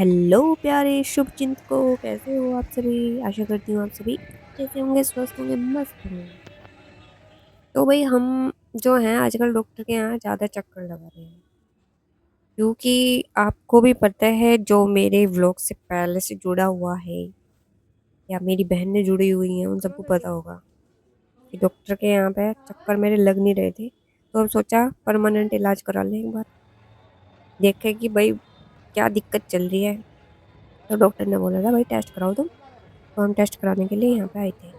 Hello प्यारे शुभचिंतकों, कैसे हो आप सभी। आशा करती हूँ आप सभी अच्छे से होंगे, स्वस्थ होंगे, मस्त होंगे। तो भाई हम जो हैं आजकल डॉक्टर के यहाँ ज़्यादा चक्कर लगा रहे हैं, क्योंकि आपको भी पता है जो मेरे व्लॉग से पहले से जुड़ा हुआ है या मेरी बहनें जुड़ी हुई हैं उन सबको पता होगा कि डॉक्टर के यहाँ पे चक्कर मेरे लग नहीं रहे थे। तो अब सोचा परमानेंट इलाज करा लें एक बार, देखें कि भाई क्या दिक्कत चल रही है। तो डॉक्टर ने बोला था भाई टेस्ट कराओ तुम। तो हम टेस्ट कराने के लिए यहाँ पे आए थे।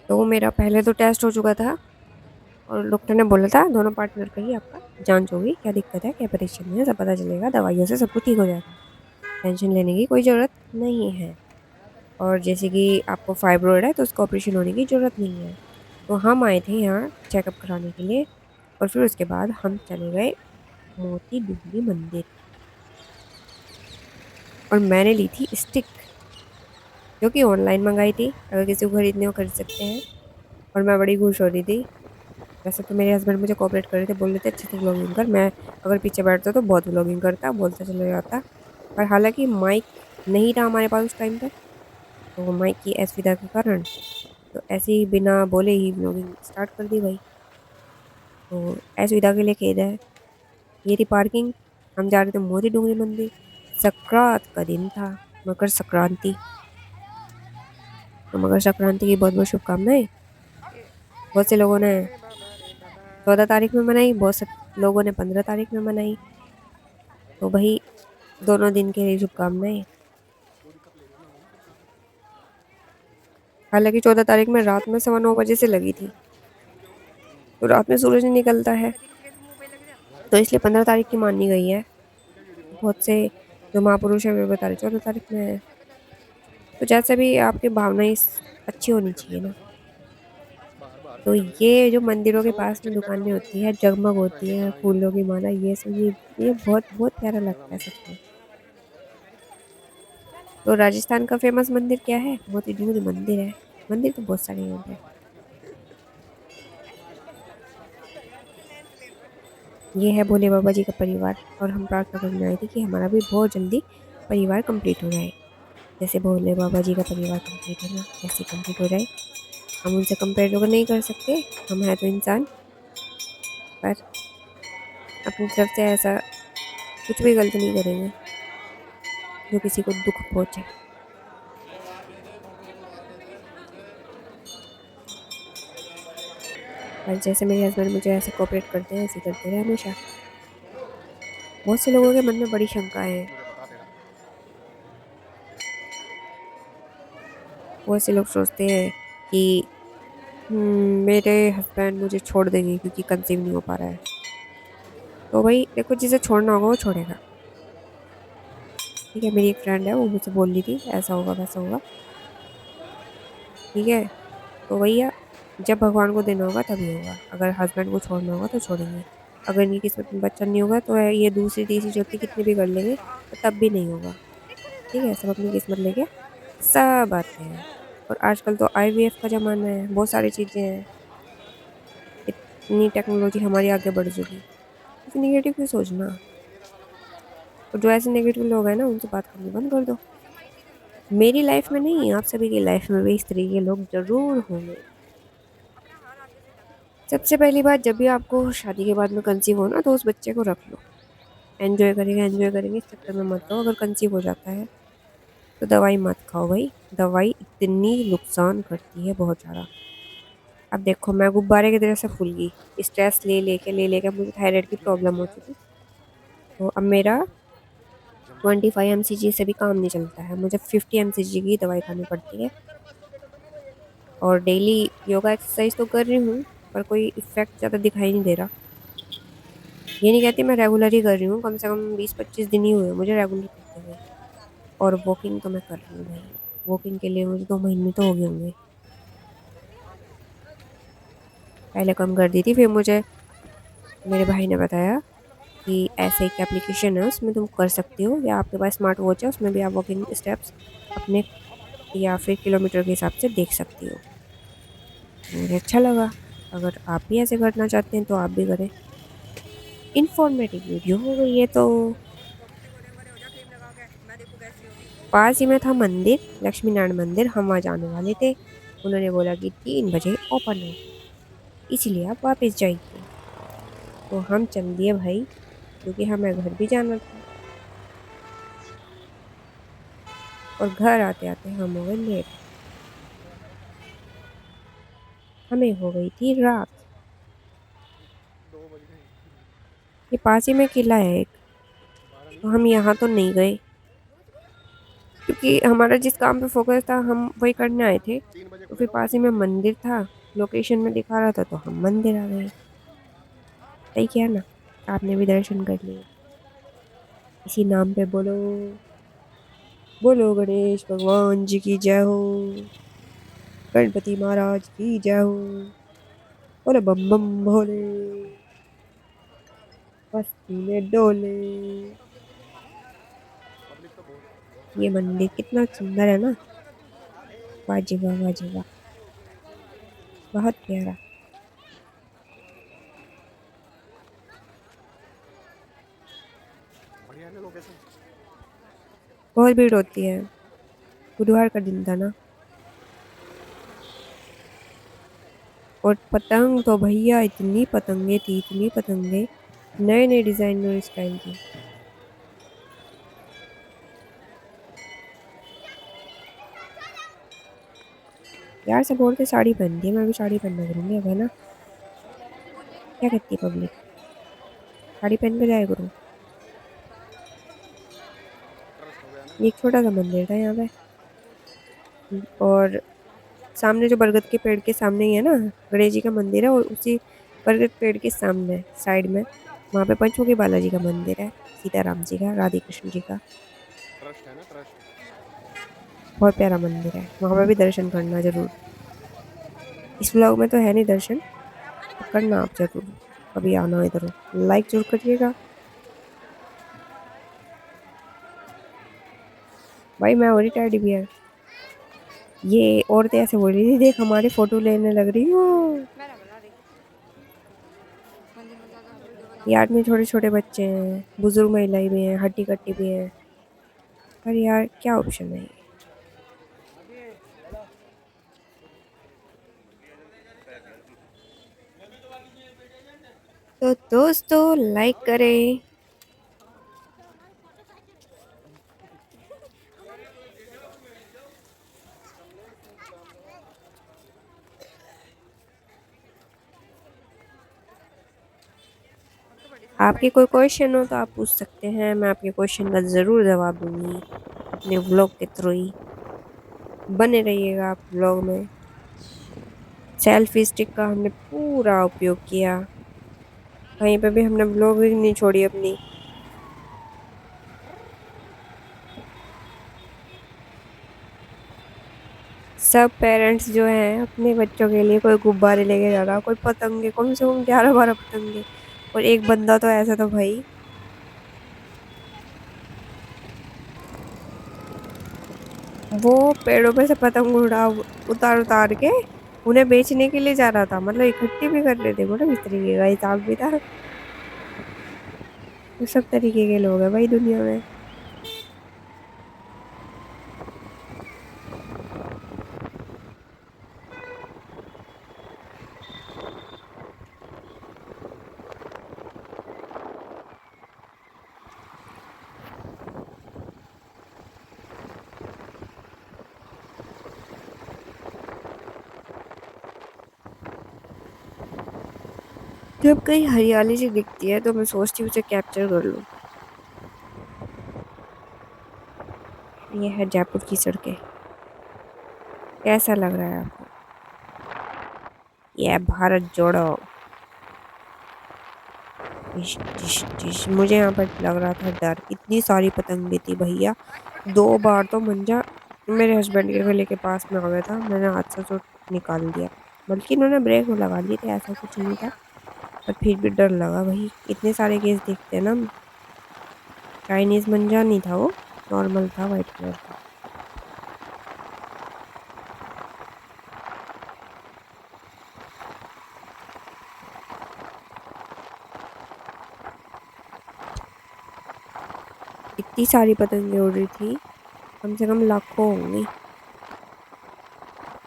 तो मेरा पहले तो टेस्ट हो चुका था और डॉक्टर ने बोला था दोनों पार्टनर का ही आपका जांच होगी, क्या दिक्कत है क्या परेशानी है सब पता चलेगा, दवाइयों से सब कुछ ठीक हो जाएगा, टेंशन लेने की कोई ज़रूरत नहीं है। और जैसे कि आपको फाइब्रॉइड है तो उसका ऑपरेशन होने की ज़रूरत नहीं है। तो हम आए थे यहाँ चेकअप कराने के लिए और फिर उसके बाद हम चले गए मोती डूंगरी मंदिर और मैंने ली थी स्टिक, जो कि ऑनलाइन मंगाई थी, अगर किसी को खरीदने हो खरीद सकते हैं। और मैं बड़ी खुश हो रही थी। वैसे तो मेरे हस्बैंड मुझे कोऑपरेट कर रहे थे, बोल रहे थे अच्छे से व्लॉगिंग कर, मैं अगर पीछे बैठता तो बहुत व्लॉगिंग करता, बोलता चला जाता। पर हालांकि माइक नहीं था हमारे पास उस टाइम पे, तो माइक की असुविधा के कारण तो ऐसे ही बिना बोले ही व्लॉगिंग स्टार्ट कर दी भाई। तो असुविधा के लिए खेद है। ये थी पार्किंग। हम जा रहे थे मोती डूंगरी मंदिर। संक्रांत का दिन था, मकर संक्रांति। तो मकर संक्रांति की बहुत बहुत शुभकामनाएं। बहुत से लोगों ने 14 तारीख में मनाई, बहुत से लोगों ने 15 तारीख में मनाई। तो भाई दोनों दिन के लिए शुभकामनाएं। हालांकि 14 तारीख में रात में 9:15 से लगी थी, तो रात में सूरज नहीं निकलता है, तो इसलिए 15 तारीख की मानी गई है। बहुत से जो महापुरुष है वे बता रहे 14 तारीख में है। तो जैसे भी आपकी भावनाएं अच्छी होनी चाहिए ना। तो ये जो मंदिरों के पास में दुकानें होती है, जगमग होती है, फूलों की माला, ये सब ये बहुत बहुत प्यारा लगता है सच में। तो राजस्थान का फेमस मंदिर क्या है? मोती डूंगरी मंदिर है। मंदिर तो बहुत सारे हैं यहाँ पे। ये है भोले बाबा जी का परिवार और हम प्रार्थना करने आए थे कि हमारा भी बहुत जल्दी परिवार कंप्लीट हो जाए। जैसे भोले बाबा जी का परिवार कंप्लीट है ना, ऐसे कंप्लीट हो जाए। हम उनसे कंपेयर तो नहीं कर सकते, हम हैं तो इंसान। पर अपनी तरफ से ऐसा कुछ भी गलत नहीं करेंगे जो किसी को दुख पहुंचे। पर जैसे मेरे हस्बैंड मुझे ऐसे कोऑपरेट करते हैं, ऐसे करते रहे हमेशा। बहुत से लोगों के मन में बड़ी शंका है। बहुत से लोग सोचते हैं कि मेरे हस्बैंड मुझे छोड़ देंगे क्योंकि कंसीव नहीं हो पा रहा है। तो भाई देखो, जिसे छोड़ना होगा वो छोड़ेगा। ठीक है, मेरी एक फ्रेंड है, वो मुझसे बोल रही थी ऐसा होगा वैसा होगा। ठीक है, तो भैया जब भगवान को देना होगा तभी होगा। अगर हस्बैंड को छोड़ना होगा तो छोड़ेंगे। अगर इनकी किस्मत में बच्चा नहीं होगा तो ये दूसरी तीसरी चौथी कितनी भी कर लेंगे तो तब भी नहीं होगा। ठीक है, सब अपनी किस्मत लेके सब आते हैं। और आजकल तो आईवीएफ का ज़माना है, बहुत सारी चीज़ें हैं। इतनी टेक्नोलॉजी हमारी आगे बढ़ चुकी। ऐसे नेगेटिव क्यों सोचना। और जो ऐसे नेगेटिव लोग हैं ना, उनसे बात करनी बंद कर दो। मेरी लाइफ में नहीं, आप सभी की लाइफ में भी इस तरीके के लोग जरूर होंगे। सबसे पहली बात, जब भी आपको शादी के बाद में कंसीव हो ना, तो उस बच्चे को रख लो। एंजॉय करेंगे, इस चक्कर में मत रहो। अगर कंसीव हो जाता है तो दवाई मत खाओ भाई। दवाई इतनी नुकसान करती है बहुत ज़्यादा। अब देखो, मैं गुब्बारे की तरह से फूल गई, स्ट्रेस ले लेके मुझे थायराइड की प्रॉब्लम हो चुकी। तो अब मेरा 25 mcg से भी काम नहीं चलता है, मुझे 50 mcg की दवाई खानी पड़ती है। और डेली योगा एक्सरसाइज तो कर रही हूँ, पर कोई इफेक्ट ज़्यादा दिखाई नहीं दे रहा। ये नहीं कहती मैं रेगुलर ही कर रही हूँ, कम से कम 20-25 दिन ही हुए मुझे रेगुलर करते हुए। और वॉकिंग तो मैं कर रही हूँ भाई। वॉकिंग के लिए मुझे 2 महीने तो हो गए होंगे। पहले कम कर दी थी, फिर मुझे मेरे भाई ने बताया कि ऐसे एक एप्लीकेशन है, उसमें तुम कर सकती हो, या आपके पास स्मार्ट वॉच है उसमें भी आप वॉकिंग स्टेप्स अपने या फिर किलोमीटर के हिसाब से देख सकती हो। मुझे अच्छा लगा। अगर आप भी ऐसे करना चाहते हैं तो आप भी करें। इंफॉर्मेटिव वीडियो हो गई है तो। पास ही में था मंदिर, लक्ष्मी नारायण मंदिर। हम वहाँ जाने वाले थे। उन्होंने बोला कि 3 बजे ओपन हो, इसलिए आप वापस जाइए। तो हम चल दिए भाई, क्योंकि हमें घर भी जाना था। और घर आते आते हम हो गए लेट। हमें हो गई थी रात। ये पास ही में किला है एक, तो हम यहाँ तो नहीं गए, क्योंकि हमारा जिस काम पे फोकस था हम वही करने आए थे। तो फिर पास ही में मंदिर था, लोकेशन में दिखा रहा था, तो हम मंदिर आ गए। सही किया ना, आपने भी दर्शन कर लिए। इसी नाम पे बोलो, बोलो गणेश भगवान जी की जय हो, गणपति महाराज की जय हो, बोले बम बम भोले, मस्ती में डोले। ये मंदिर कितना सुंदर है ना, वाजिबा वाजिबा, बहुत प्यारा। बहुत भीड़ होती है, बुधवार का दिन था ना। और पतंग तो भैया इतनी पतंगे थी, इतनी पतंगे, नए नए डिजाइन और स्टाइल की। यार सब औरतें साड़ी पहनती है, मैं भी साड़ी पहनना करूंगी अब, है ना। क्या कहती है पब्लिक, साड़ी पहन के जाया करूँ। ये एक छोटा सा मंदिर था यहाँ पे। और सामने जो बरगद के पेड़ के सामने ही है ना, गणेश जी का मंदिर है। और उसी बरगद पेड़ के सामने साइड में वहाँ पे पंचमुखी बालाजी का मंदिर है, सीताराम जी का, राधे कृष्ण जी का। बहुत प्यारा मंदिर है, वहाँ पे भी दर्शन करना जरूर। इस व्लॉग में तो है नहीं दर्शन, तो करना आप जरूर, कभी आना इधर। लाइक जरूर करिएगा भाई। मैं और टेडी बियर, ये औरतें ऐसे बोल रही थी, देख हमारे फोटो लेने लग रही हो। यार में छोटे छोटे बच्चे हैं, बुजुर्ग महिलाएं भी हैं, हट्टी कट्टी भी हैं। पर यार क्या ऑप्शन है ये। तो दोस्तों लाइक करें। आपके कोई क्वेश्चन हो तो आप पूछ सकते हैं, मैं आपके क्वेश्चन का ज़रूर जवाब दूंगी अपने व्लॉग के थ्रू ही। बने रहिएगा आप व्लॉग में। सेल्फी स्टिक का हमने पूरा उपयोग किया, कहीं पे भी हमने व्लॉगिंग नहीं छोड़ी अपनी। सब पेरेंट्स जो हैं अपने बच्चों के लिए कोई गुब्बारे लेके जा रहा, कोई पतंगे, कम से कम 11-12 पतंगे। और एक बंदा तो ऐसा था भाई, वो पेड़ों पे से पतंग उड़ा उतार उतार के उन्हें बेचने के लिए जा रहा था। मतलब इकट्ठी भी कर रहे थे, मतलब इस तरीके का हिसाब भी था। तो सब तरीके के लोग हैं भाई दुनिया में। जब कहीं हरियाली सी दिखती है तो मैं सोचती हूँ उसे कैप्चर कर लूँ। ये है जयपुर की सड़कें। कैसा लग रहा है आपको? ये है भारत जोड़ो। टिश टिश टिश। मुझे यहाँ पर लग रहा था डर, इतनी सारी पतंगे थी भैया। 2 बार तो मंजा मेरे हस्बैंड के गले के पास में आ गया था, मैंने हाथ से तो निकाल दिया। बल्कि इन्होंने ब्रेक में लगा लिए थे, ऐसा कुछ नहीं था। पर फिर भी डर लगा भाई, इतने सारे केस देखते हैं ना हम। चाइनीज मंजा नहीं था वो, नॉर्मल था, वाइट कलर का। इतनी सारी पतंगे उड़ रही थी, कम से कम लाखों होंगी।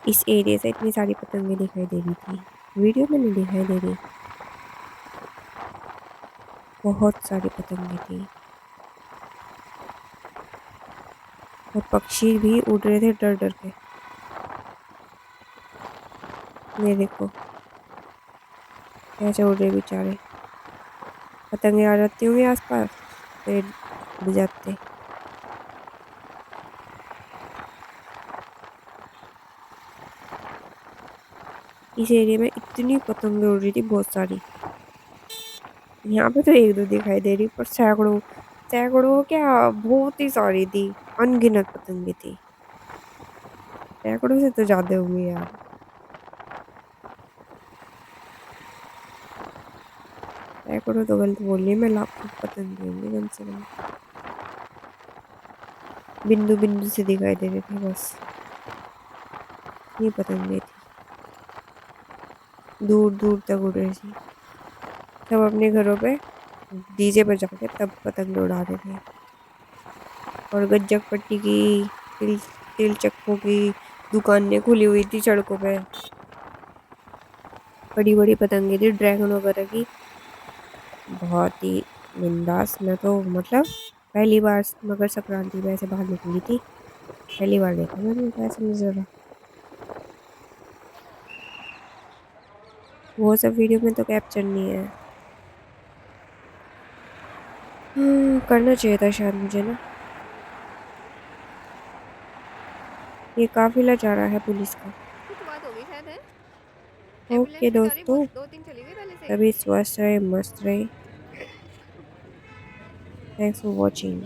इस एरिया से इतनी सारी पतंगे दिखाई दे रही थी, वीडियो में नहीं दिखाई दे रही। बहुत सारी पतंगे थी और पक्षी भी उड़ रहे थे डर डर के। ये देखो कैसे उड़ रहे बेचारे। पतंगे आ जाती होंगी आसपास, फिर उड़ जाते। इस एरिया में इतनी पतंगे उड़ रही थी, बहुत सारी। यहाँ पे तो एक दो दिखाई दे रही, पर सैकड़ों, सैकड़ों क्या, बहुत ही सारी थी। अनगिनत पतंगे थी, सैकड़ों से तो ज्यादा होंगे यार। सैकड़ों तो गलत बोल रही मैं, लाखों पतंगे होंगी कम से कम। बिंदु बिंदु से दिखाई दे रहे थे बस, इतनी पतंगे थी, दूर दूर तक उड़ रही थी। सब अपने घरों पे डीजे पर जाके तब पतंग उड़ा रहे थे। और गज्जक पट्टी की, तिल तिल चक्कों की दुकानें खुली हुई थी सड़कों पे। बड़ी बड़ी पतंगे थी ड्रैगन वगैरह की, बहुत ही बिंदास। मैं तो मतलब पहली बार मकर संक्रांति पे ऐसे बाहर निकली थी, पहली बार देखा मैंने तो ऐसा नजारा। वो सब वीडियो में तो कैप्चर नहीं है। करना चाहिए था शायद मुझे ना। ये काफिला जा रहा है पुलिस का। कुछ बात हो गई शायद है। ओके एम्बुलेंस बेचारी दोस्तों, बहुत दो तीन चली गई पहले से ही। सभी स्वस्थ रहे, मस्त रहे। Thanks for watching.